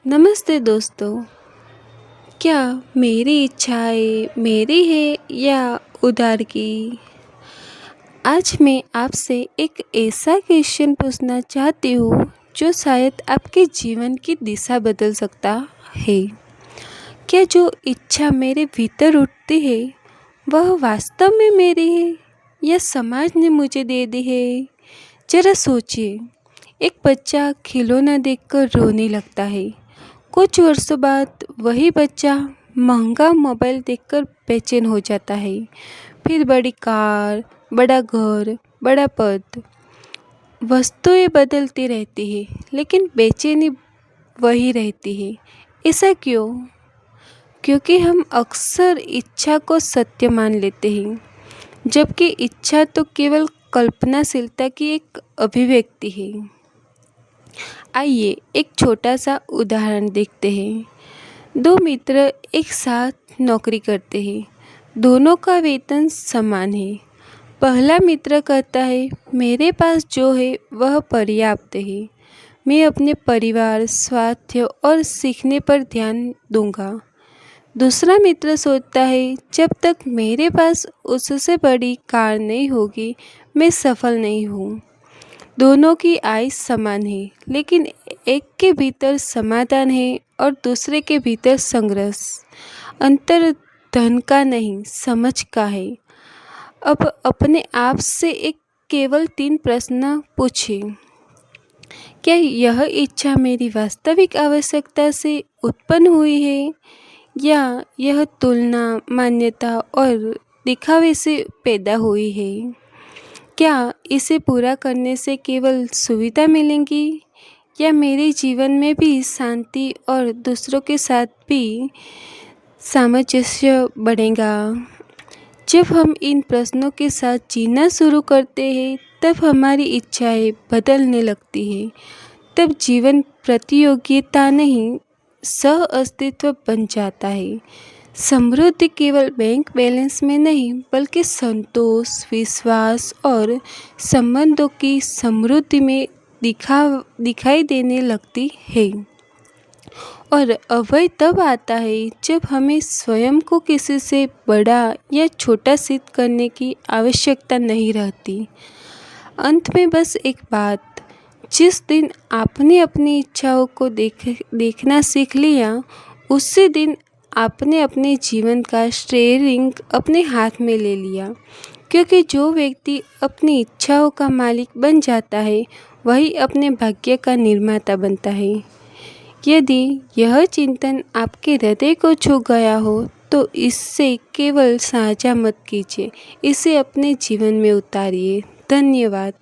नमस्ते दोस्तों। क्या मेरी इच्छाएं मेरी है या उधार की? आज मैं आपसे एक ऐसा क्वेश्चन पूछना चाहती हूँ जो शायद आपके जीवन की दिशा बदल सकता है। क्या जो इच्छा मेरे भीतर उठती है वह वास्तव में मेरी है या समाज ने मुझे दे दी है? जरा सोचिए, एक बच्चा खिलौना देखकर रोने लगता है। कुछ वर्षों बाद वही बच्चा महंगा मोबाइल देखकर बेचैन हो जाता है। फिर बड़ी कार, बड़ा घर, बड़ा पद। वस्तुएं बदलती रहती है लेकिन बेचैनी वही रहती है। ऐसा क्यों? क्योंकि हम अक्सर इच्छा को सत्य मान लेते हैं, जबकि इच्छा तो केवल कल्पनाशीलता की एक अभिव्यक्ति है। आइए एक छोटा सा उदाहरण देखते हैं। दो मित्र एक साथ नौकरी करते हैं। दोनों का वेतन समान है। पहला मित्र कहता है, मेरे पास जो है वह पर्याप्त है। मैं अपने परिवार, स्वास्थ्य और सीखने पर ध्यान दूंगा। दूसरा मित्र सोचता है, जब तक मेरे पास उससे बड़ी कार नहीं होगी मैं सफल नहीं हूँ। दोनों की आय समान है, लेकिन एक के भीतर समाधान है और दूसरे के भीतर संघर्ष। अंतर धन का नहीं, समझ का है। अब अपने आप से एक केवल 3 प्रश्न पूछें। क्या यह इच्छा मेरी वास्तविक आवश्यकता से उत्पन्न हुई है या यह तुलना, मान्यता और दिखावे से पैदा हुई है? क्या इसे पूरा करने से केवल सुविधा मिलेंगी या मेरे जीवन में भी शांति और दूसरों के साथ भी सामंजस्य बढ़ेगा? जब हम इन प्रश्नों के साथ जीना शुरू करते हैं तब हमारी इच्छाएं बदलने लगती हैं। तब जीवन प्रतियोगिता नहीं, सह अस्तित्व बन जाता है। समृद्धि केवल बैंक बैलेंस में नहीं बल्कि संतोष, विश्वास और संबंधों की समृद्धि में दिखाई देने लगती है। और अभय तब आता है जब हमें स्वयं को किसी से बड़ा या छोटा सिद्ध करने की आवश्यकता नहीं रहती। अंत में बस एक बात, जिस दिन आपने अपनी इच्छाओं को देखना सीख लिया, उसी दिन आपने अपने जीवन का स्टीयरिंग अपने हाथ में ले लिया। क्योंकि जो व्यक्ति अपनी इच्छाओं का मालिक बन जाता है वही अपने भाग्य का निर्माता बनता है। यदि यह चिंतन आपके हृदय को छू गया हो तो इससे केवल साझा मत कीजिए, इसे अपने जीवन में उतारिए। धन्यवाद।